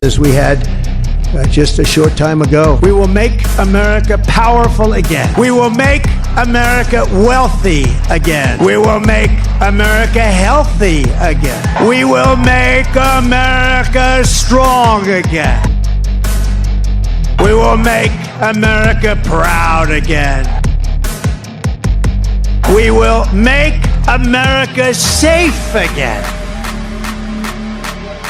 as we had just a short time ago. We will make America powerful again. We will make America wealthy again. We will make America healthy again. We will make America strong again. We will make America proud again. We will make America safe again.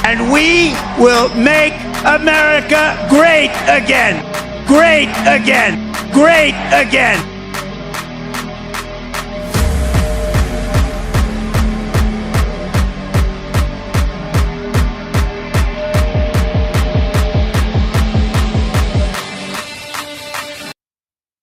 And we will make America great again. Great again. Great again.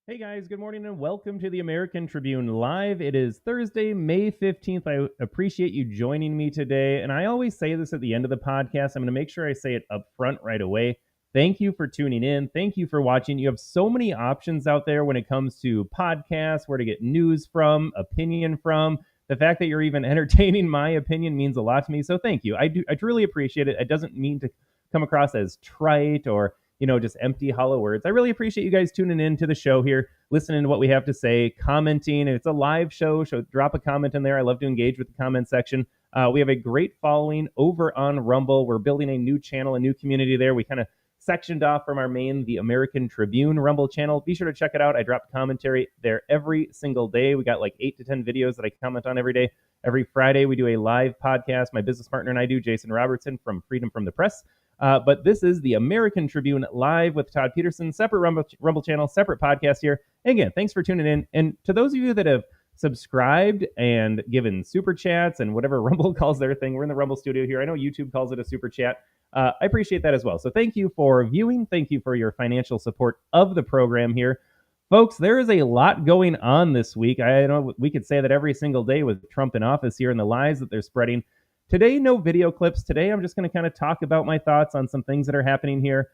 Hey guys, good morning and welcome to the American Tribune Live. It is Thursday, May 15th. I appreciate you joining me today. And I always say this at the end of the podcast. I'm going to make sure I say it up front right away. Thank you for tuning in. Thank you for watching. You have so many options out there when it comes to podcasts, where to get news from, opinion from. The fact that you're even entertaining my opinion means a lot to me. So thank you. I truly appreciate it. It doesn't mean to come across as trite or just empty, hollow words. I really appreciate you guys tuning in to the show here, listening to what we have to say, commenting. It's a live show, so drop a comment in there. I love to engage with the comment section. We have a great following over on Rumble. We're building a new channel, a new community there. We kind of sectioned off from our main, the American Tribune Rumble channel. Be sure to check it out. I drop commentary there every single day. We got like 8 to 10 videos that I comment on every day. Every Friday, we do a live podcast. My business partner and I do, Jason Robertson from Freedom from the Press. But this is the American Tribune Live with Todd Peterson, separate Rumble channel, separate podcast here. And again, thanks for tuning in. And to those of you that have subscribed and given super chats and whatever Rumble calls their thing, we're in the Rumble studio here. I know YouTube calls it a super chat. I appreciate that as well. So thank you for viewing. Thank you for your financial support of the program here. Folks, there is a lot going on this week. I know we could say that every single day with Trump in office here and the lies that they're spreading. Today, no video clips. Today, I'm just going to kind of talk about my thoughts on some things that are happening here.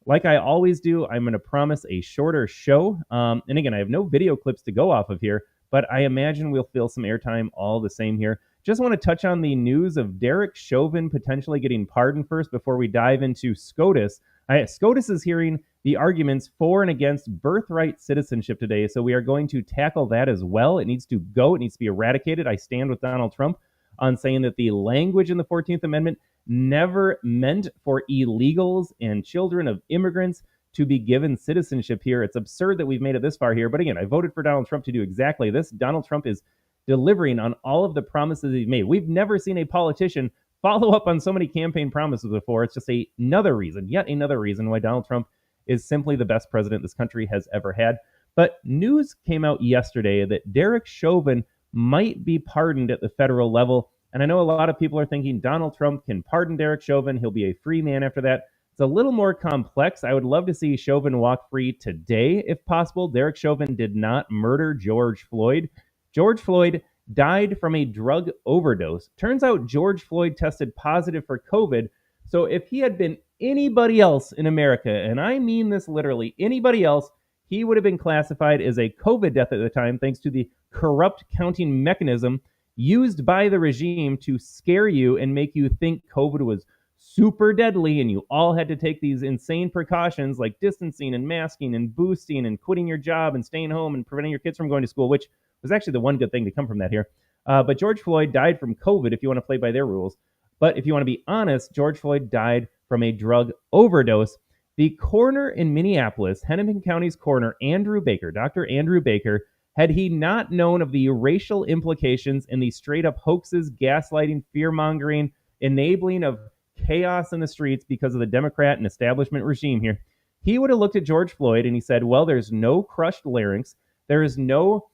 Like I always do, I'm going to promise a shorter show. And again, I have no video clips to go off of here, but I imagine we'll fill some airtime all the same here. Just want to touch on the news of Derek Chauvin potentially getting pardoned first before we dive into SCOTUS. SCOTUS is hearing the arguments for and against birthright citizenship today, so we are going to tackle that as well. It needs to go. It needs to be eradicated. I stand with Donald Trump on saying that the language in the 14th Amendment never meant for illegals and children of immigrants to be given citizenship here. It's absurd that we've made it this far here. But again, I voted for Donald Trump to do exactly this. Donald Trump is delivering on all of the promises he's made. We've never seen a politician follow up on so many campaign promises before. It's just yet another reason why Donald Trump is simply the best president this country has ever had. But news came out yesterday that Derek Chauvin might be pardoned at the federal level. And I know a lot of people are thinking Donald Trump can pardon Derek Chauvin. He'll be a free man after that. It's a little more complex. I would love to see Chauvin walk free today, if possible. Derek Chauvin did not murder George Floyd. George Floyd died from a drug overdose. Turns out George Floyd tested positive for COVID. So if he had been anybody else in America, and I mean this literally, anybody else, he would have been classified as a COVID death at the time, thanks to the corrupt counting mechanism used by the regime to scare you and make you think COVID was super deadly and you all had to take these insane precautions like distancing and masking and boosting and quitting your job and staying home and preventing your kids from going to school, which was actually the one good thing to come from that here. But George Floyd died from COVID if you want to play by their rules. But if you want to be honest, George Floyd died from a drug overdose. The coroner in Minneapolis, Hennepin County's coroner, Andrew Baker, Dr. Andrew Baker, had he not known of the racial implications and the straight-up hoaxes, gaslighting, fear-mongering, enabling of chaos in the streets because of the Democrat and establishment regime here, he would have looked at George Floyd and he said, well, there's no crushed larynx, there's no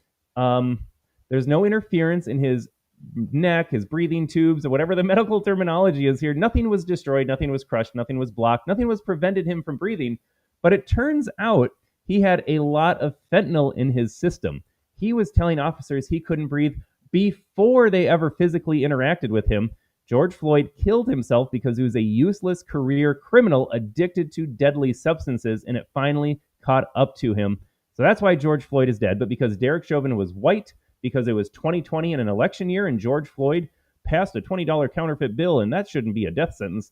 interference in his neck, his breathing tubes, or whatever the medical terminology is here. Nothing was destroyed, nothing was crushed, nothing was blocked, nothing was prevented him from breathing. But it turns out he had a lot of fentanyl in his system. He was telling officers he couldn't breathe before they ever physically interacted with him. George Floyd killed himself because he was a useless career criminal addicted to deadly substances, and it finally caught up to him. So that's why George Floyd is dead. But because Derek Chauvin was white, because it was 2020 and an election year, and George Floyd passed a $20 counterfeit bill, and that shouldn't be a death sentence,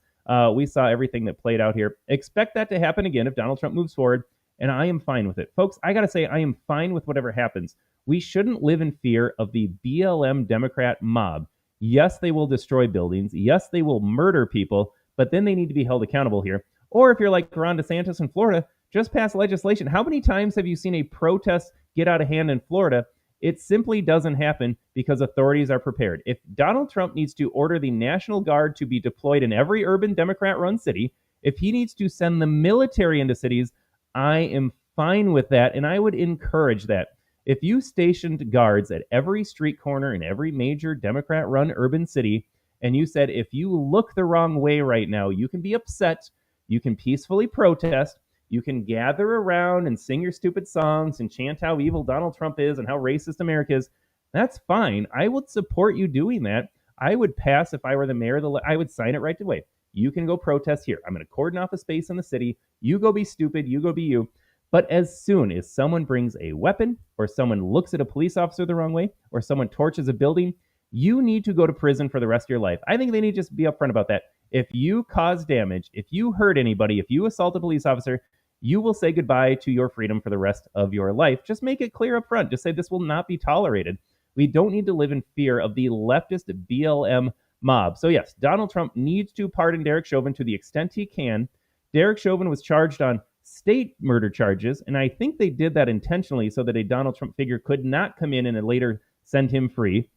We saw everything that played out here. Expect that to happen again if Donald Trump moves forward, and I am fine with it. Folks, I got to say, I am fine with whatever happens. We shouldn't live in fear of the BLM Democrat mob. Yes, they will destroy buildings. Yes, they will murder people, but then they need to be held accountable here. Or if you're like Ron DeSantis in Florida, just pass legislation. How many times have you seen a protest get out of hand in Florida? It simply doesn't happen because authorities are prepared. If Donald Trump needs to order the National Guard to be deployed in every urban Democrat-run city, if he needs to send the military into cities, I am fine with that, and I would encourage that. If you stationed guards at every street corner in every major Democrat-run urban city, and you said, if you look the wrong way right now, you can be upset, you can peacefully protest, you can gather around and sing your stupid songs and chant how evil Donald Trump is and how racist America is, that's fine. I would support you doing that. I would pass, if I were the mayor, I would sign it right away. You can go protest here. I'm going to cordon off a space in the city. You go be stupid. You go be you. But as soon as someone brings a weapon, or someone looks at a police officer the wrong way, or someone torches a building, you need to go to prison for the rest of your life. I think they need to just be upfront about that. If you cause damage, if you hurt anybody, if you assault a police officer, you will say goodbye to your freedom for the rest of your life. Just make it clear up front. Just say this will not be tolerated. We don't need to live in fear of the leftist BLM mob. So yes, Donald Trump needs to pardon Derek Chauvin to the extent he can. Derek Chauvin was charged on state murder charges, and I think they did that intentionally so that a Donald Trump figure could not come in and later send him free.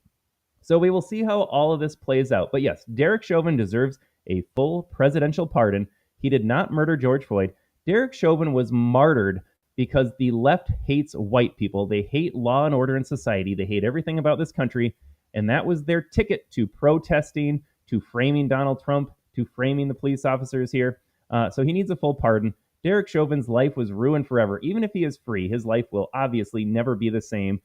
So we will see how all of this plays out. But yes, Derek Chauvin deserves a full presidential pardon. He did not murder George Floyd. Derek Chauvin was martyred because the left hates white people. They hate law and order in society. They hate everything about this country. And that was their ticket to protesting, to framing Donald Trump, to framing the police officers here. So he needs a full pardon. Derek Chauvin's life was ruined forever. Even if he is free, his life will obviously never be the same.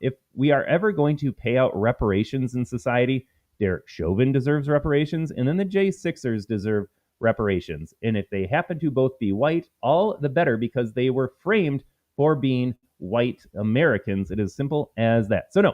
If we are ever going to pay out reparations in society, Derek Chauvin deserves reparations, and then the J6ers deserve reparations. And if they happen to both be white, all the better, because they were framed for being white Americans. It is simple as that. So no,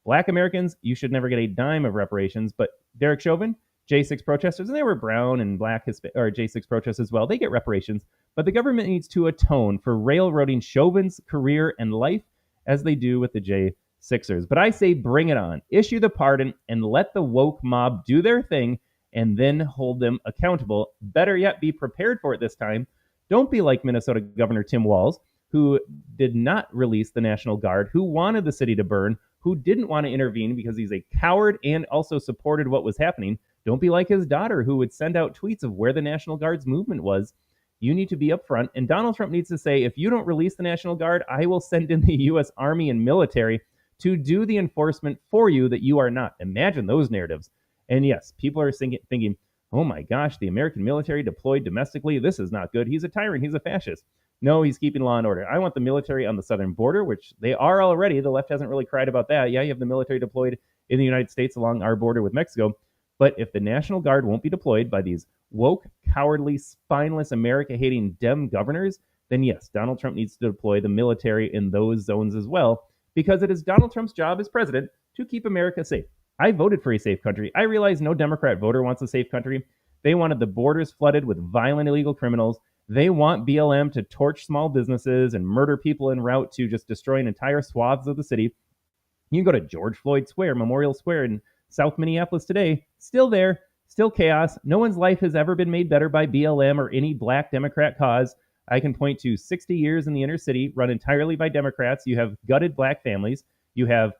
black Americans, you should never get a dime of reparations, but Derek Chauvin, J6 protesters, and they were brown and black or J6 protesters as well, they get reparations, but the government needs to atone for railroading Chauvin's career and life as they do with the J6ers. But I say bring it on. Issue the pardon and let the woke mob do their thing and then hold them accountable. Better yet, be prepared for it this time. Don't be like Minnesota Governor Tim Walz, who did not release the National Guard, who wanted the city to burn, who didn't want to intervene because he's a coward and also supported what was happening. Don't be like his daughter, who would send out tweets of where the National Guard's movement was. You need to be upfront, and Donald Trump needs to say, if you don't release the National Guard, I will send in the U.S. Army and military to do the enforcement for you that you are not. Imagine those narratives. And yes, people are thinking, oh my gosh, the American military deployed domestically, this is not good. He's a tyrant, he's a fascist. No, he's keeping law and order. I want the military on the southern border, which they are already. The left hasn't really cried about that. Yeah, you have the military deployed in the United States along our border with Mexico. But if the National Guard won't be deployed by these woke, cowardly, spineless, America-hating Dem governors, then yes, Donald Trump needs to deploy the military in those zones as well, because it is Donald Trump's job as president to keep America safe. I voted for a safe country. I realize no Democrat voter wants a safe country. They wanted the borders flooded with violent illegal criminals. They want BLM to torch small businesses and murder people en route to just destroying entire swaths of the city. You can go to George Floyd Square, Memorial Square in South Minneapolis today. Still there, still chaos. No one's life has ever been made better by BLM or any black Democrat cause. I can point to 60 years in the inner city run entirely by Democrats. You have gutted black families. You have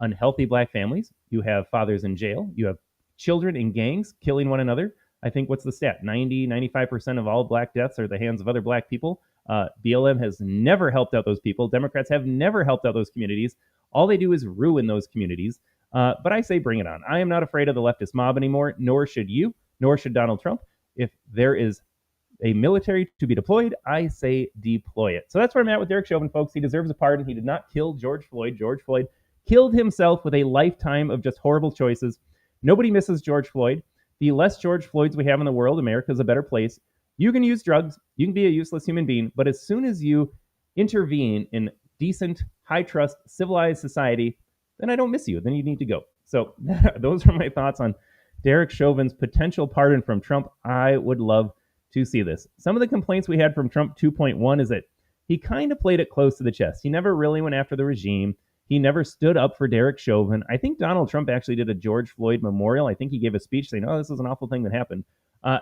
unhealthy black families. You have fathers in jail. You have children in gangs killing one another. I think, what's the stat? 95% of all black deaths are at the hands of other black people. BLM has never helped out those people. Democrats have never helped out those communities. All they do is ruin those communities. But I say bring it on. I am not afraid of the leftist mob anymore, nor should you, nor should Donald Trump. If there is a military to be deployed, I say deploy it. So that's where I'm at with Derek Chauvin, folks. He deserves a pardon. He did not kill George Floyd. George Floyd killed himself with a lifetime of just horrible choices. Nobody misses George Floyd. The less George Floyds we have in the world, America is a better place. You can use drugs. You can be a useless human being. But as soon as you intervene in decent, high-trust, civilized society, then I don't miss you. Then you need to go. So those are my thoughts on Derek Chauvin's potential pardon from Trump. I would love to see this. Some of the complaints we had from Trump 2.1 is that he kind of played it close to the chest. He never really went after the regime. He never stood up for Derek Chauvin. I think Donald Trump actually did a George Floyd memorial. I think he gave a speech saying, oh, this is an awful thing that happened.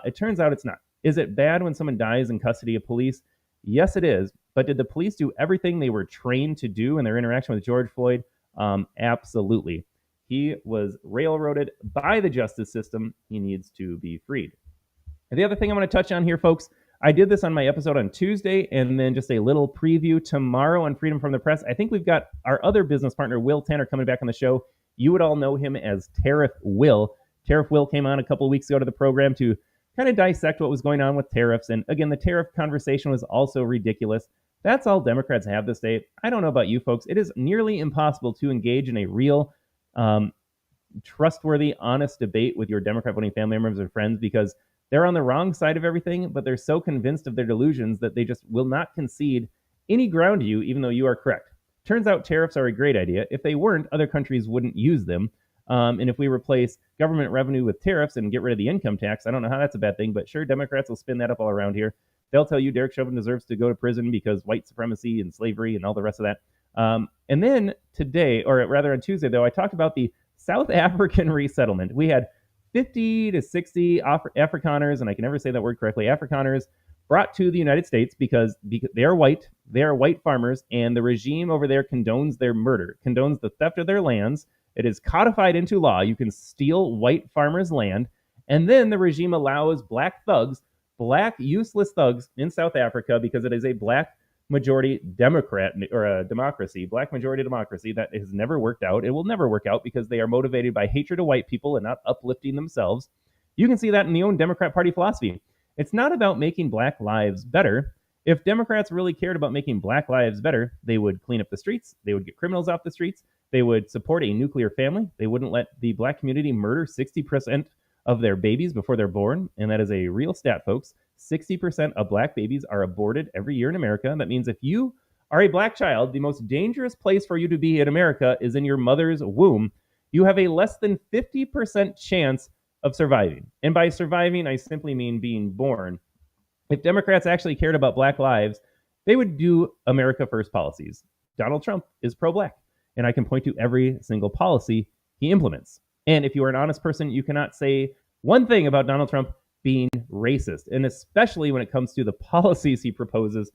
It turns out it's not. Is it bad when someone dies in custody of police? Yes, it is. But did the police do everything they were trained to do in their interaction with George Floyd? Absolutely. He was railroaded by the justice system. He needs to be freed. And the other thing I'm going to touch on here, folks, I did this on my episode on Tuesday, and then just a little preview tomorrow on Freedom from the Press. I think we've got our other business partner, Will Tanner, coming back on the show. You would all know him as Tariff Will. Tariff Will came on a couple of weeks ago to the program to kind of dissect what was going on with tariffs. And again, the tariff conversation was also ridiculous. That's all Democrats have this day. I don't know about you folks. It is nearly impossible to engage in a real, trustworthy, honest debate with your Democrat voting family members and friends because they're on the wrong side of everything, but they're so convinced of their delusions that they just will not concede any ground to you, even though you are correct. Turns out tariffs are a great idea. If they weren't, other countries wouldn't use them. And if we replace government revenue with tariffs and get rid of the income tax, I don't know how that's a bad thing, but sure, Democrats will spin that up all around here. They'll tell you Derek Chauvin deserves to go to prison because white supremacy and slavery and all the rest of that. And then today, or rather on Tuesday, though, I talked about the South African resettlement. We had 50 to 60 Afrikaners, and I can never say that word correctly, Afrikaners brought to the United States because they are white farmers, and the regime over there condones their murder, condones the theft of their lands. It is codified into law. You can steal white farmers' land, and then the regime allows black thugs, black useless thugs in South Africa, because it is a black majority Democrat or a democracy, black majority democracy that has never worked out. It will never work out because they are motivated by hatred of white people and not uplifting themselves. You can see that in the own Democrat Party philosophy. It's not about making black lives better. If Democrats really cared about making black lives better, they would clean up the streets. They would get criminals off the streets. They would support a nuclear family. They wouldn't let the black community murder 60% of their babies before they're born. And that is a real stat, folks. 60% of black babies are aborted every year in America. That means if you are a black child, the most dangerous place for you to be in America is in your mother's womb. You have a less than 50% chance of surviving. And by surviving, I simply mean being born. If Democrats actually cared about black lives, they would do America First policies. Donald Trump is pro-black, and I can point to every single policy he implements. And if you are an honest person, you cannot say one thing about Donald Trump being racist, and especially when it comes to the policies he proposes,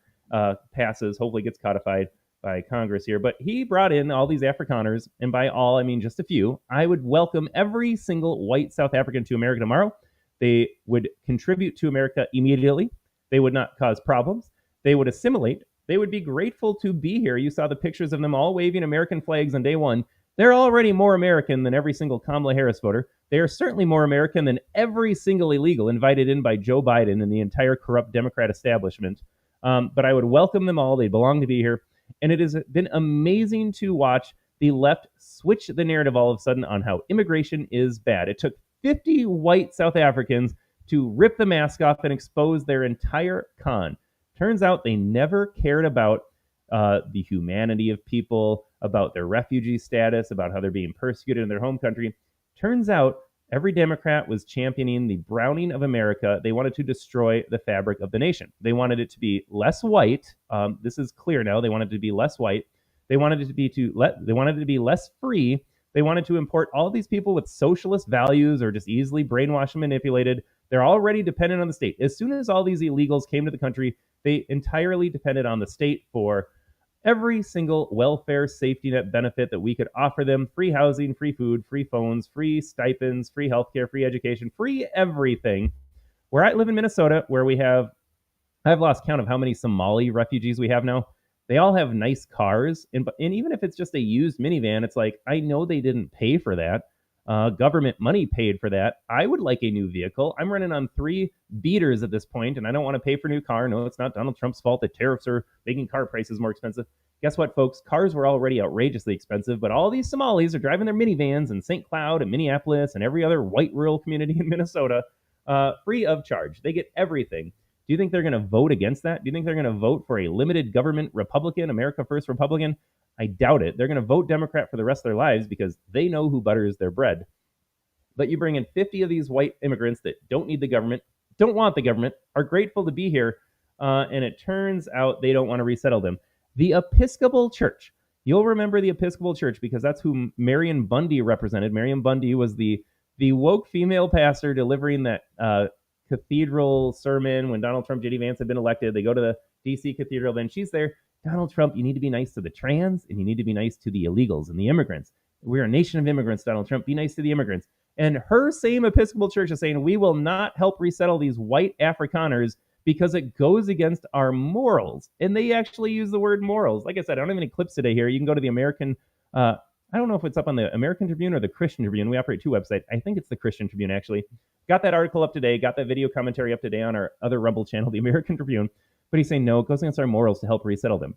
passes, hopefully gets codified by Congress here. But he brought in all these Afrikaners, and by all, I mean just a few. I would welcome every single white South African to America tomorrow. They would contribute to America immediately. They would not cause problems. They would assimilate. They would be grateful to be here. You saw the pictures of them all waving American flags on day one. They're already more American than every single Kamala Harris voter. They are certainly more American than every single illegal invited in by Joe Biden and the entire corrupt Democrat establishment. But I would welcome them all. They belong to be here. And it has been amazing to watch the left switch the narrative all of a sudden on how immigration is bad. It took 50 white South Africans to rip the mask off and expose their entire con. Turns out they never cared about the humanity of people, about their refugee status, about how they're being persecuted in their home country. Turns out every Democrat was championing the browning of America. They wanted to destroy the fabric of the nation. They wanted it to be less white. This is clear now. They wanted it to be less white. They wanted it to be less free. They wanted to import all these people with socialist values or just easily brainwashed and manipulated. They're already dependent on the state. As soon as all these illegals came to the country, they entirely depended on the state for every single welfare safety net benefit that we could offer them. Free housing, free food, free phones, free stipends, free healthcare, free education, free everything. Where I live in Minnesota, where I've lost count of how many Somali refugees we have now. They all have nice cars. And even if it's just a used minivan, it's like, I know they didn't pay for that. Government money paid for that. I would like a new vehicle. I'm running on 3 beaters at this point, and I don't want to pay for a new car. No, it's not Donald Trump's fault that tariffs are making car prices more expensive. Guess what, folks? Cars were already outrageously expensive, but all these Somalis are driving their minivans in St. Cloud and Minneapolis and every other white rural community in Minnesota free of charge. They get everything. Do you think they're going to vote against that? Do you think they're going to vote for a limited government Republican, America First Republican? I doubt it. They're going to vote Democrat for the rest of their lives because they know who butters their bread. But you bring in 50 of these white immigrants that don't need the government, don't want the government, are grateful to be here, and it turns out they don't want to resettle them. The Episcopal Church. You'll remember the Episcopal Church because that's who Marion Bundy represented. Marion Bundy was the woke female pastor delivering that cathedral sermon when Donald Trump, J.D. Vance had been elected. They go to the D.C. cathedral. Then she's there. Donald Trump, you need to be nice to the trans, and you need to be nice to the illegals and the immigrants. We're a nation of immigrants, Donald Trump. Be nice to the immigrants. And her same Episcopal Church is saying, we will not help resettle these white Afrikaners because it goes against our morals. And they actually use the word morals. Like I said, I don't have any clips today here. You can go to the American, I don't know if it's up on the American Tribune or the Christian Tribune. We operate two websites. I think it's the Christian Tribune, actually. Got that article up today, got that video commentary up today on our other Rumble channel, the American Tribune. But he's saying, no, it goes against our morals to help resettle them.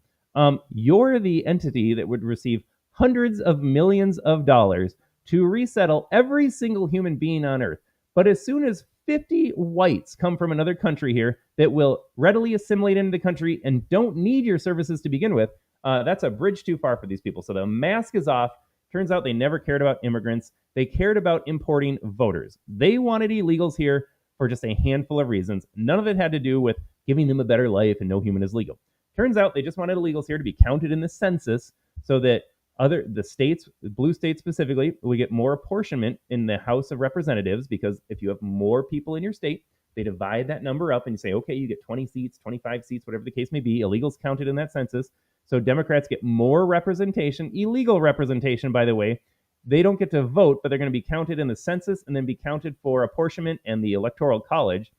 You're the entity that would receive hundreds of millions of dollars to resettle every single human being on Earth. But as soon as 50 whites come from another country here that will readily assimilate into the country and don't need your services to begin with, that's a bridge too far for these people. So the mask is off. Turns out they never cared about immigrants. They cared about importing voters. They wanted illegals here for just a handful of reasons. None of it had to do with giving them a better life and no human is legal. Turns out they just wanted illegals here to be counted in the census so that the states, blue states specifically, we get more apportionment in the House of Representatives, because if you have more people in your state, they divide that number up and you say, okay, you get 20 seats, 25 seats, whatever the case may be, illegals counted in that census. So Democrats get more representation, illegal representation, by the way. They don't get to vote, but they're going to be counted in the census and then be counted for apportionment and the Electoral College,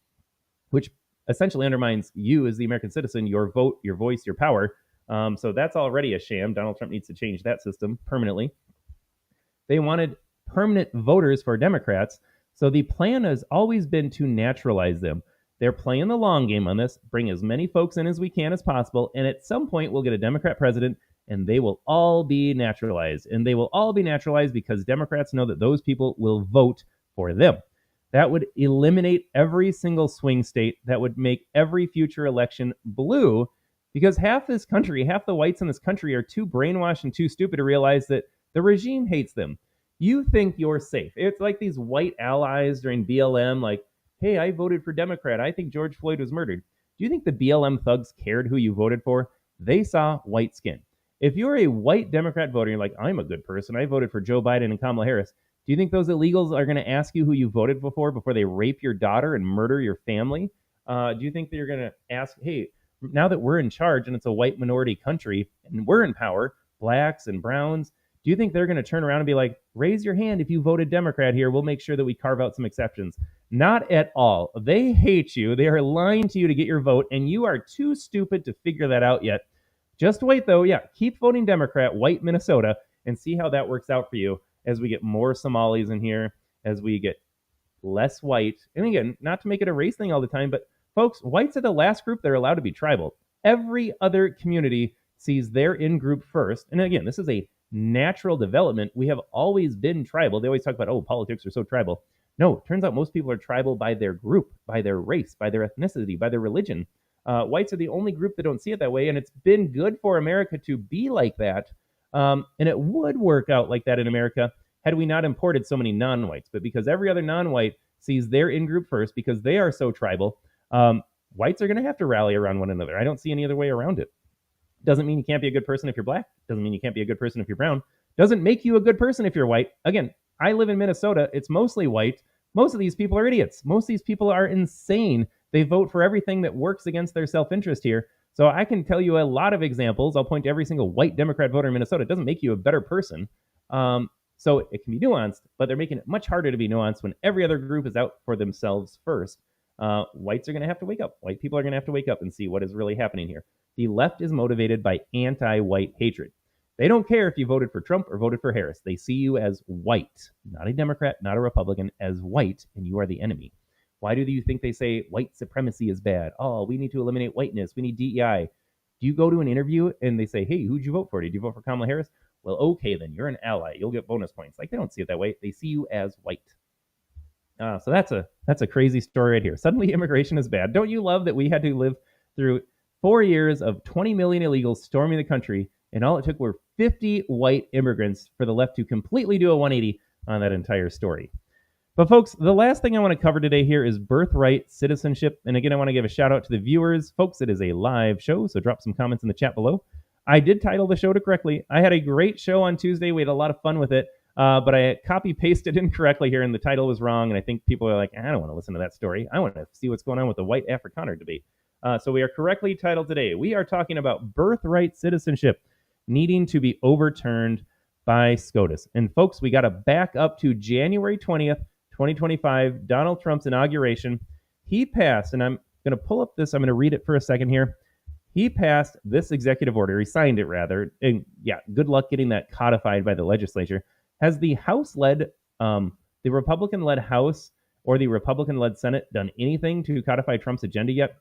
which essentially undermines you as the American citizen, your vote, your voice, your power. So that's already a sham. Donald Trump needs to change that system permanently. They wanted permanent voters for Democrats. So the plan has always been to naturalize them. They're playing the long game on this, bring as many folks in as we can as possible. And at some point, we'll get a Democrat president and they will all be naturalized. And they will all be naturalized because Democrats know that those people will vote for them. That would eliminate every single swing state. That would make every future election blue, because half this country, half the whites in this country are too brainwashed and too stupid to realize that the regime hates them. You think you're safe. It's like these white allies during BLM, like, hey, I voted for Democrat. I think George Floyd was murdered. Do you think the BLM thugs cared who you voted for? They saw white skin. If you're a white Democrat voter, you're like, I'm a good person. I voted for Joe Biden and Kamala Harris. Do you think those illegals are going to ask you who you voted for before they rape your daughter and murder your family? Do you think they're going to ask, hey, now that we're in charge and it's a white minority country and we're in power, blacks and browns, do you think they're going to turn around and be like, raise your hand if you voted Democrat here, we'll make sure that we carve out some exceptions? Not at all. They hate you. They are lying to you to get your vote, and you are too stupid to figure that out yet. Just wait, though. Yeah, keep voting Democrat, white Minnesota, and see how that works out for you as we get more Somalis in here, as we get less white. And again, not to make it a race thing all the time, but folks, whites are the last group that are allowed to be tribal. Every other community sees their in-group first. And again, this is a natural development. We have always been tribal. They always talk about, oh, politics are so tribal. No, it turns out most people are tribal by their group, by their race, by their ethnicity, by their religion. Whites are the only group that don't see it that way, and it's been good for America to be like that. And it would work out like that in America had we not imported so many non-whites. But because every other non-white sees their in-group first, because they are so tribal, whites are going to have to rally around one another. I don't see any other way around it. Doesn't mean you can't be a good person if you're black. Doesn't mean you can't be a good person if you're brown. Doesn't make you a good person if you're white. Again, I live in Minnesota. It's mostly white. Most of these people are idiots. Most of these people are insane. They vote for everything that works against their self-interest here. So I can tell you a lot of examples. I'll point to every single white Democrat voter in Minnesota. It doesn't make you a better person. So it can be nuanced, but they're making it much harder to be nuanced when every other group is out for themselves first. Whites are going to have to wake up. White people are going to have to wake up and see what is really happening here. The left is motivated by anti-white hatred. They don't care if you voted for Trump or voted for Harris. They see you as white, not a Democrat, not a Republican, as white, and you are the enemy. Why do you think they say white supremacy is bad? Oh, we need to eliminate whiteness. We need DEI. Do you go to an interview and they say, hey, who'd you vote for? Did you vote for Kamala Harris? Well, okay, then you're an ally. You'll get bonus points. Like, they don't see it that way. They see you as white. So that's a crazy story right here. Suddenly immigration is bad. Don't you love that we had to live through 4 years of 20 million illegals storming the country, and all it took were 50 white immigrants for the left to completely do a 180 on that entire story. But folks, the last thing I want to cover today here is birthright citizenship. And again, I want to give a shout out to the viewers. Folks, it is a live show, so drop some comments in the chat below. I did title the show correctly. I had a great show on Tuesday. We had a lot of fun with it, but I copy-pasted incorrectly here, and the title was wrong. And I think people are like, I don't want to listen to that story. I want to see what's going on with the white Afrikaner debate. So we are correctly titled today. We are talking about birthright citizenship needing to be overturned by SCOTUS. And folks, we got to back up to January 20th, 2025, Donald Trump's inauguration. He passed, and I'm going to pull up this. I'm going to read it for a second here. He passed this executive order. He signed it, rather. And yeah, good luck getting that codified by the legislature. Has the House-led, the Republican-led House or the Republican-led Senate done anything to codify Trump's agenda yet?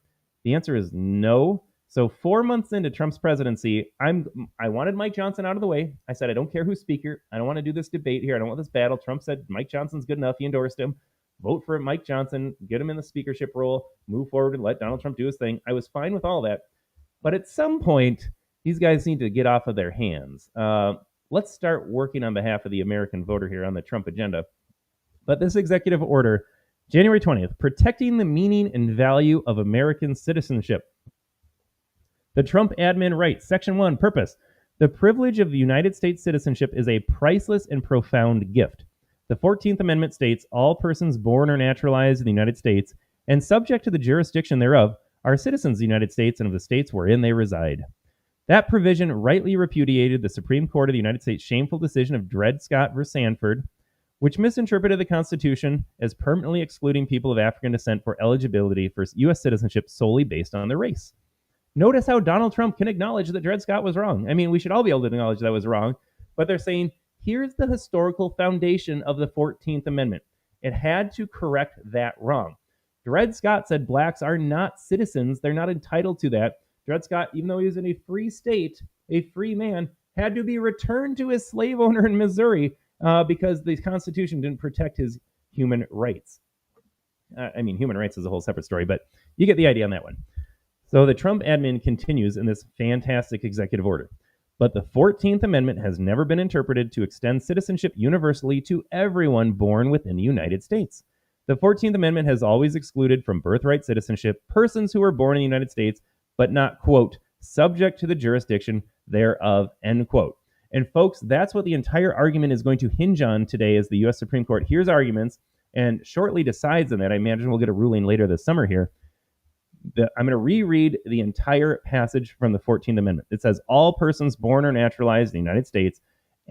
The answer is no. So 4 months into Trump's presidency, I wanted Mike Johnson out of the way. I said, I don't care who's speaker. I don't want to do this debate here. I don't want this battle. Trump said Mike Johnson's good enough. He endorsed him. Vote for Mike Johnson. Get him in the speakership role. Move forward and let Donald Trump do his thing. I was fine with all that. But at some point, these guys need to get off of their hands. Let's start working on behalf of the American voter here on the Trump agenda. But this executive order, January 20th, protecting the meaning and value of American citizenship. The Trump admin writes, Section 1, purpose. The privilege of the United States citizenship is a priceless and profound gift. The 14th Amendment states, all persons born or naturalized in the United States and subject to the jurisdiction thereof are citizens of the United States and of the states wherein they reside. That provision rightly repudiated the Supreme Court of the United States' shameful decision of Dred Scott v. Sanford, which misinterpreted the Constitution as permanently excluding people of African descent for eligibility for U.S. citizenship solely based on their race. Notice how Donald Trump can acknowledge that Dred Scott was wrong. I mean, we should all be able to acknowledge that was wrong, but they're saying, here's the historical foundation of the 14th Amendment. It had to correct that wrong. Dred Scott said blacks are not citizens. They're not entitled to that. Dred Scott, even though he was in a free state, a free man, had to be returned to his slave owner in Missouri because the Constitution didn't protect his human rights. I mean, human rights is a whole separate story, but you get the idea on that one. So the Trump admin continues in this fantastic executive order. But the 14th Amendment has never been interpreted to extend citizenship universally to everyone born within the United States. The 14th Amendment has always excluded from birthright citizenship persons who were born in the United States, but not, quote, subject to the jurisdiction thereof, end quote. And folks, that's what the entire argument is going to hinge on today as the U.S. Supreme Court hears arguments and shortly decides on that. I imagine we'll get a ruling later this summer here. I'm going to reread the entire passage from the 14th Amendment. It says, all persons born or naturalized in the United States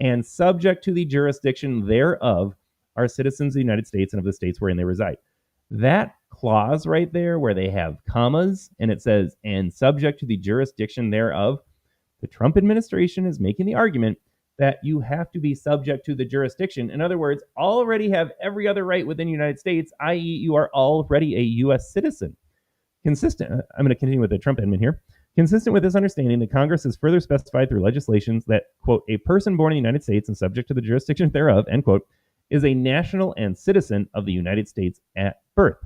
and subject to the jurisdiction thereof are citizens of the United States and of the states wherein they reside. That clause right there where they have commas and it says, and subject to the jurisdiction thereof, the Trump administration is making the argument that you have to be subject to the jurisdiction. In other words, already have every other right within the United States, i.e. you are already a U.S. citizen. I'm going to continue with the Trump admin here. Consistent with this understanding, the Congress has further specified through legislations that, quote, a person born in the United States and subject to the jurisdiction thereof, end quote, is a national and citizen of the United States at birth,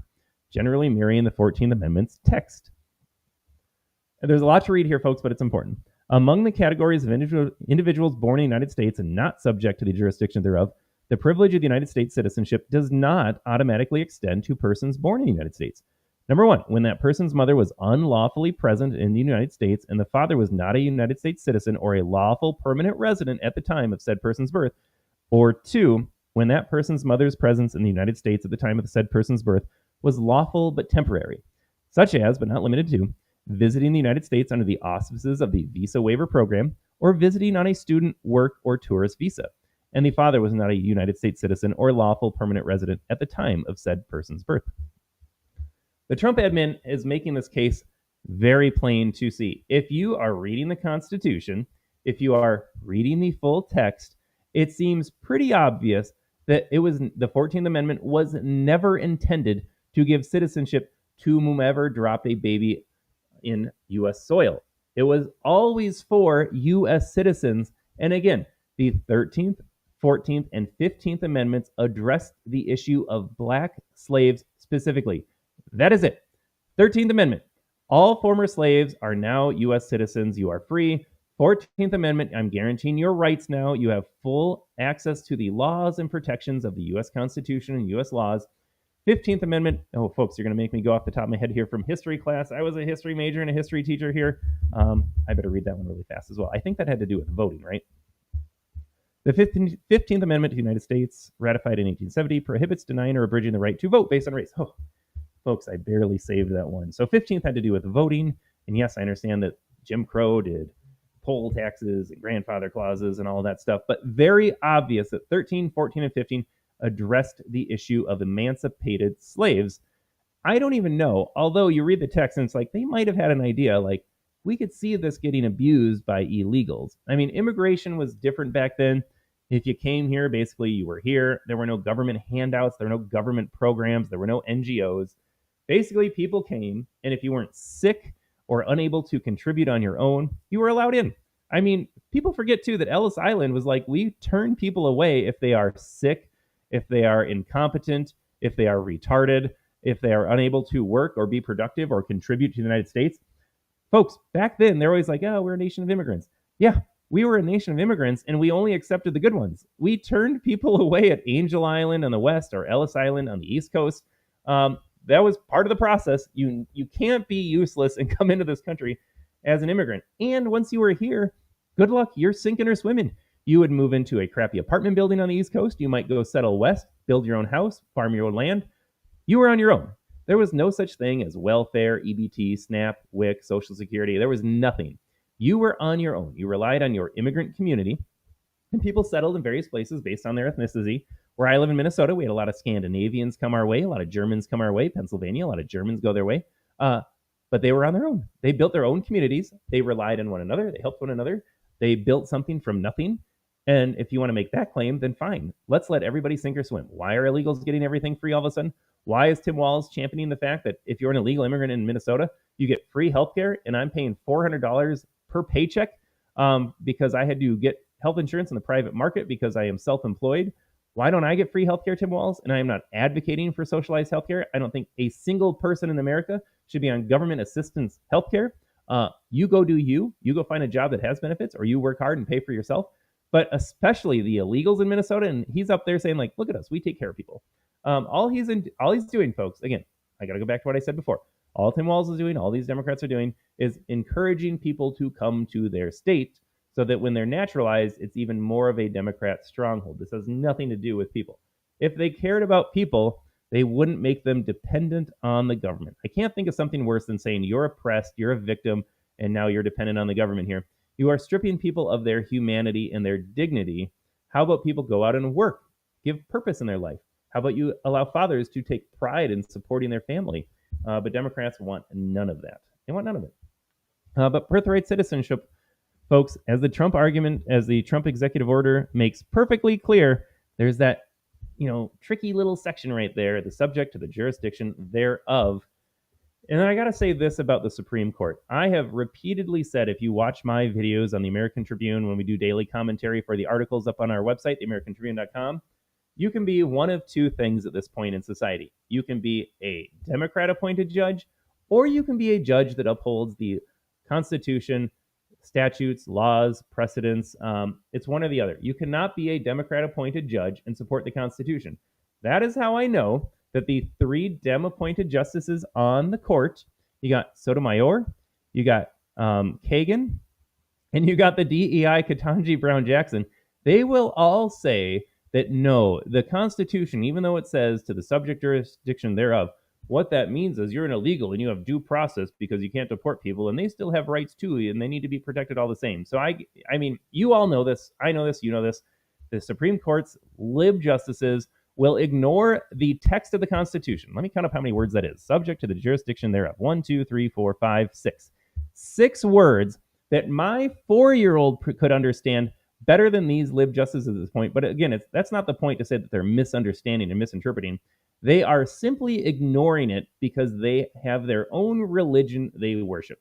generally mirroring the 14th Amendment's text. And there's a lot to read here, folks, but it's important. Among the categories of individuals born in the United States and not subject to the jurisdiction thereof, the privilege of the United States citizenship does not automatically extend to persons born in the United States. Number one, when that person's mother was unlawfully present in the United States and the father was not a United States citizen or a lawful permanent resident at the time of said person's birth. Or two, when that person's mother's presence in the United States at the time of the said person's birth was lawful but temporary, such as, but not limited to, visiting the United States under the auspices of the visa waiver program or visiting on a student, work, or tourist visa, and the father was not a United States citizen or lawful permanent resident at the time of said person's birth. The Trump admin is making this case very plain to see. If you are reading the Constitution, if you are reading the full text, it seems pretty obvious that the 14th Amendment was never intended to give citizenship to whomever dropped a baby in U.S. soil. It was always for U.S. citizens. And again, the 13th, 14th, and 15th Amendments addressed the issue of black slaves specifically. That is it. 13th Amendment. All former slaves are now U.S. citizens. You are free. 14th Amendment, I'm guaranteeing your rights now. You have full access to the laws and protections of the U.S. Constitution and U.S. laws. 15th Amendment, oh, folks, you're going to make me go off the top of my head here from history class. I was a history major and a history teacher here. I better read that one really fast as well. I think that had to do with voting, right? The 15th Amendment to the United States, ratified in 1870, prohibits denying or abridging the right to vote based on race. Oh, folks, I barely saved that one. So 15th had to do with voting. And yes, I understand that Jim Crow did poll taxes and grandfather clauses and all that stuff, but very obvious that 13, 14, and 15 addressed the issue of emancipated slaves. I don't even know, although you read the text and it's like they might have had an idea, like we could see this getting abused by illegals. I mean, immigration was different back then. If you came here, basically you were here. There were no government handouts, there were no government programs, there were no NGOs. Basically, people came, and if you weren't sick or unable to contribute on your own, you were allowed in. I mean, people forget too that Ellis Island was like, we turn people away if they are sick, if they are incompetent, if they are retarded, if they are unable to work or be productive or contribute to the United States. Folks, back then, they're always like, oh, we're a nation of immigrants. Yeah, we were a nation of immigrants, and we only accepted the good ones. We turned people away at Angel Island on the west or Ellis Island on the east coast. That was part of the process. You can't be useless and come into this country as an immigrant. And once you were here, good luck, you're sinking or swimming. You would move into a crappy apartment building on the East Coast. You might go settle west, build your own house, farm your own land. You were on your own. There was no such thing as welfare, EBT, SNAP, WIC, Social Security. There was nothing. You were on your own. You relied on your immigrant community, and people settled in various places based on their ethnicity. Where I live in Minnesota, we had a lot of Scandinavians come our way, a lot of Germans come our way, Pennsylvania, a lot of Germans go their way. But they were on their own. They built their own communities. They relied on one another. They helped one another. They built something from nothing. And if you want to make that claim, then fine. Let's let everybody sink or swim. Why are illegals getting everything free all of a sudden? Why is Tim Walz championing the fact that if you're an illegal immigrant in Minnesota, you get free healthcare, and I'm paying $400 per paycheck because I had to get health insurance in the private market because I am self-employed? Why don't I get free healthcare, Tim Walz? And I am not advocating for socialized healthcare. I don't think a single person in America should be on government assistance healthcare. You go do you. You go find a job that has benefits, or you work hard and pay for yourself. But especially the illegals in Minnesota, and he's up there saying, like, look at us, we take care of people. All he's doing, folks, again, I got to go back to what I said before. All Tim Walz is doing, all these Democrats are doing, is encouraging people to come to their state so that when they're naturalized, it's even more of a Democrat stronghold. This has nothing to do with people. If they cared about people, they wouldn't make them dependent on the government. I can't think of something worse than saying you're oppressed, you're a victim, and now you're dependent on the government here. You are stripping people of their humanity and their dignity. How about people go out and work, give purpose in their life? How about you allow fathers to take pride in supporting their family? But Democrats want none of that. They want none of it. But birthright citizenship, folks, as the Trump argument, as the Trump executive order makes perfectly clear, there's that, tricky little section right there, the subject to the jurisdiction thereof. And then I got to say this about the Supreme Court. I have repeatedly said, if you watch my videos on the American Tribune, when we do daily commentary for the articles up on our website, theamericantribune.com, you can be one of two things at this point in society. You can be a Democrat-appointed judge, or you can be a judge that upholds the Constitution, statutes, laws, precedents. It's one or the other. You cannot be a Democrat-appointed judge and support the Constitution. That is how I know that the three Dem-appointed justices on the court, you got Sotomayor, you got Kagan, and you got the DEI Ketanji Brown Jackson, they will all say that no, the Constitution, even though it says to the subject jurisdiction thereof, what that means is you're an illegal and you have due process because you can't deport people, and they still have rights too, and they need to be protected all the same. So I mean, you all know this. I know this. You know this. The Supreme Court's lib justices will ignore the text of the Constitution. Let me count up how many words that is. Subject to the jurisdiction thereof. 1, 2, 3, 4, 5, 6. 6 words that my 4-year-old could understand better than these lib justices at this point. But again, that's not the point to say that they're misunderstanding and misinterpreting. They are simply ignoring it because they have their own religion they worship.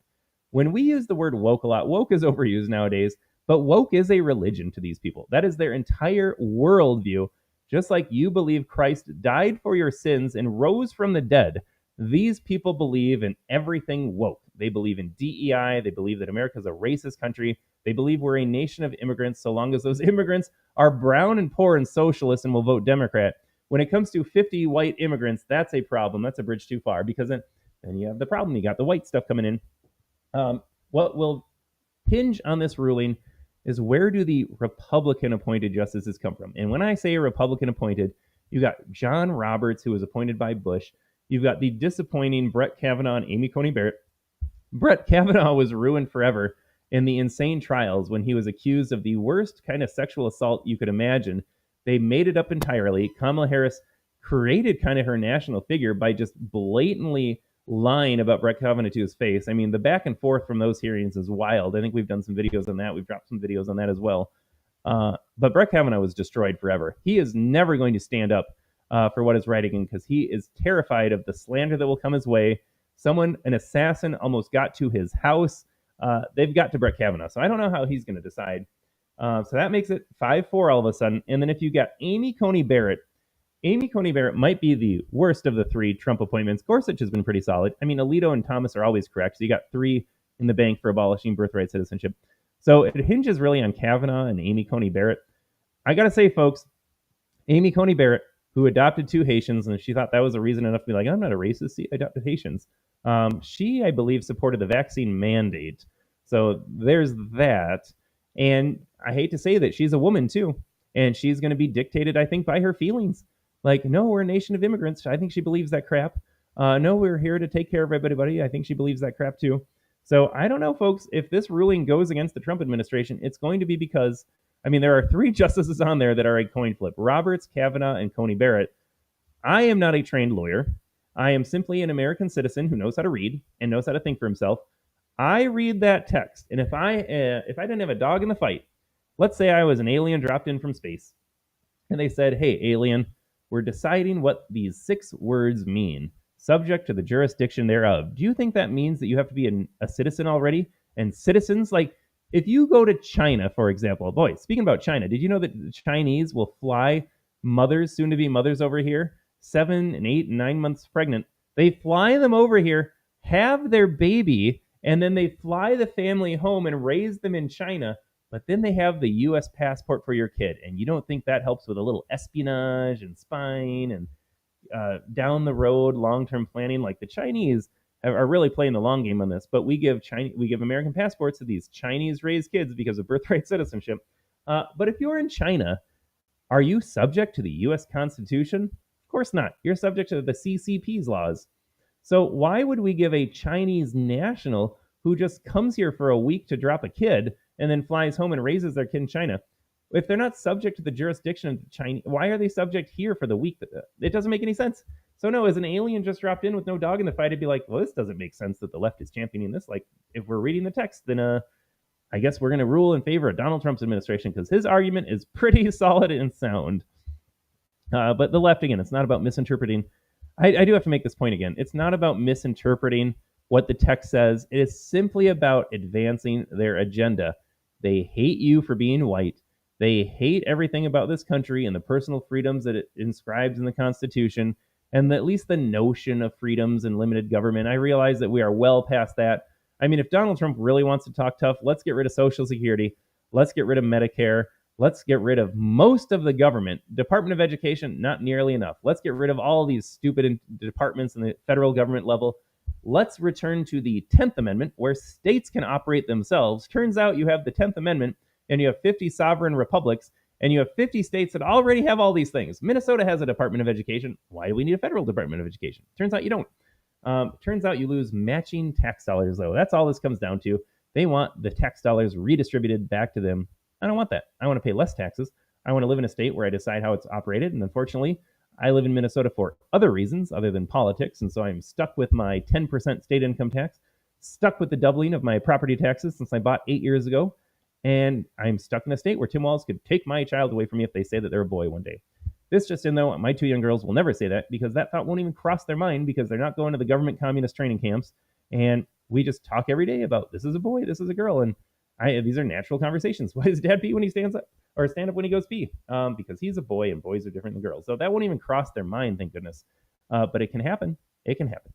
When we use the word woke a lot, woke is overused nowadays, but woke is a religion to these people. That is their entire worldview. Just like you believe Christ died for your sins and rose from the dead, these people believe in everything woke. They believe in DEI. They believe that America is a racist country. They believe we're a nation of immigrants so long as those immigrants are brown and poor and socialist and will vote Democrat. When it comes to 50 white immigrants, that's a problem. That's a bridge too far because then you have the problem. You got the white stuff coming in. What will hinge on this ruling is where do the Republican appointed justices come from? And when I say Republican appointed, you got John Roberts, who was appointed by Bush. You've got the disappointing Brett Kavanaugh and Amy Coney Barrett. Brett Kavanaugh was ruined forever in the insane trials when he was accused of the worst kind of sexual assault you could imagine. They made it up entirely. Kamala Harris created kind of her national figure by just blatantly lying about Brett Kavanaugh to his face. I mean, the back and forth from those hearings is wild. I think we've done some videos on that. We've dropped some videos on that as well. But Brett Kavanaugh was destroyed forever. He is never going to stand up for what is right again because he is terrified of the slander that will come his way. An assassin almost got to his house. They've got to Brett Kavanaugh. So I don't know how he's going to decide. So that makes it 5-4 all of a sudden. And then if you got Amy Coney Barrett might be the worst of the three Trump appointments. Gorsuch has been pretty solid. I mean, Alito and Thomas are always correct. So you got 3 in the bank for abolishing birthright citizenship. So it hinges really on Kavanaugh and Amy Coney Barrett. I got to say, folks, Amy Coney Barrett, who adopted 2 Haitians, and she thought that was a reason enough to be like, I'm not a racist, I adopted Haitians. She, I believe, supported the vaccine mandate. So there's that. And I hate to say that she's a woman, too. And she's going to be dictated, I think, by her feelings. Like, no, we're a nation of immigrants. I think she believes that crap. No, we're here to take care of everybody. I think she believes that crap, too. So I don't know, folks, if this ruling goes against the Trump administration, it's going to be because, I mean, there are 3 justices on there that are a coin flip. Roberts, Kavanaugh, and Coney Barrett. I am not a trained lawyer. I am simply an American citizen who knows how to read and knows how to think for himself. I read that text, and if I didn't have a dog in the fight, let's say I was an alien dropped in from space, and they said, hey, alien, we're deciding what these 6 words mean, subject to the jurisdiction thereof. Do you think that means that you have to be a citizen already? And citizens, like, if you go to China, for example, boy, speaking about China, did you know that the Chinese will fly mothers, soon-to-be mothers over here, 7 and 8 and 9 months pregnant? They fly them over here, have their baby, and then they fly the family home and raise them in China. But then they have the U.S. passport for your kid. And you don't think that helps with a little espionage and spying and down the road long-term planning? Like, the Chinese are really playing the long game on this. But we give American passports to these Chinese-raised kids because of birthright citizenship. But if you're in China, are you subject to the U.S. Constitution? Of course not. You're subject to the CCP's laws. So why would we give a Chinese national who just comes here for a week to drop a kid and then flies home and raises their kid in China, if they're not subject to the jurisdiction of China, why are they subject here for the week? It doesn't make any sense. So no, as an alien just dropped in with no dog in the fight, I'd be like, well, this doesn't make sense that the left is championing this. Like, if we're reading the text, then I guess we're going to rule in favor of Donald Trump's administration because his argument is pretty solid and sound. But the left, again, it's not about misinterpreting. I do have to make this point again. It's not about misinterpreting what the text says. It is simply about advancing their agenda. They hate you for being white. They hate everything about this country and the personal freedoms that it inscribes in the Constitution, and at least the notion of freedoms and limited government. I realize that we are well past that. I mean, if Donald Trump really wants to talk tough, let's get rid of Social Security. Let's get rid of Medicare. Let's get rid of most of the government. Department of Education, not nearly enough. Let's get rid of all these stupid departments in the federal government level. Let's return to the 10th Amendment, where states can operate themselves. Turns out you have the 10th Amendment, and you have 50 sovereign republics, and you have 50 states that already have all these things. Minnesota has a Department of Education. Why do we need a federal Department of Education? Turns out you don't. Turns out you lose matching tax dollars, though. That's all this comes down to. They want the tax dollars redistributed back to them. I don't want that. I want to pay less taxes. I want to live in a state where I decide how it's operated. And unfortunately, I live in Minnesota for other reasons other than politics. And so I'm stuck with my 10% state income tax, stuck with the doubling of my property taxes since I bought 8 years ago. And I'm stuck in a state where Tim Walz could take my child away from me if they say that they're a boy one day. This just in, though, my 2 young girls will never say that because that thought won't even cross their mind because they're not going to the government communist training camps. And we just talk every day about this is a boy, this is a girl. And these are natural conversations. Why does dad pee when he stands up or stand up when he goes pee? Because he's a boy and boys are different than girls. So that won't even cross their mind, thank goodness. But it can happen. It can happen.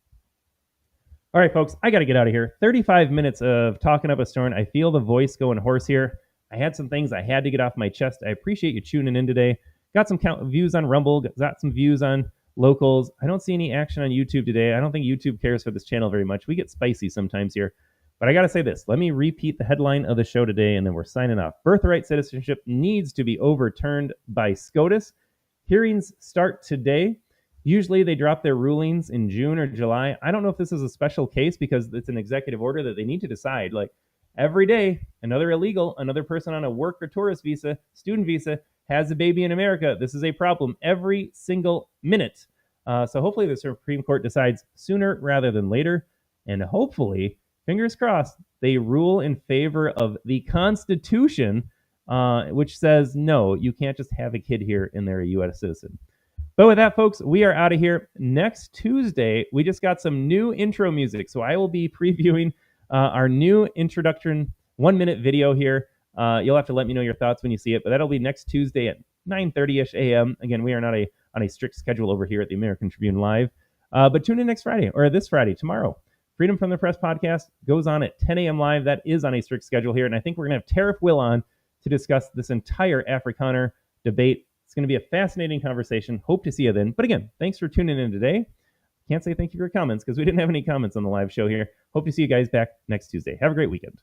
All right, folks, I got to get out of here. 35 minutes of talking up a storm. I feel the voice going hoarse here. I had some things I had to get off my chest. I appreciate you tuning in today. Got some views on Rumble, got some views on locals. I don't see any action on YouTube today. I don't think YouTube cares for this channel very much. We get spicy sometimes here. But I got to say this. Let me repeat the headline of the show today, and then we're signing off. Birthright citizenship needs to be overturned by SCOTUS. Hearings start today. Usually they drop their rulings in June or July. I don't know if this is a special case because it's an executive order that they need to decide. Like every day, another illegal, another person on a work or tourist visa, student visa, has a baby in America. This is a problem every single minute. So hopefully the Supreme Court decides sooner rather than later. And hopefully, fingers crossed, they rule in favor of the Constitution, which says, no, you can't just have a kid here and they're a U.S. citizen. But with that, folks, we are out of here. Next Tuesday, we just got some new intro music. So I will be previewing our new introduction 1-minute video here. You'll have to let me know your thoughts when you see it. But that'll be next Tuesday at 9:30ish a.m. Again, we are not on a strict schedule over here at the American Tribune Live. But tune in next Friday, or this Friday, tomorrow. Freedom from the Press podcast goes on at 10 a.m. live. That is on a strict schedule here. And I think we're going to have Tariff Will on to discuss this entire Afrikaner debate. It's going to be a fascinating conversation. Hope to see you then. But again, thanks for tuning in today. Can't say thank you for your comments because we didn't have any comments on the live show here. Hope to see you guys back next Tuesday. Have a great weekend.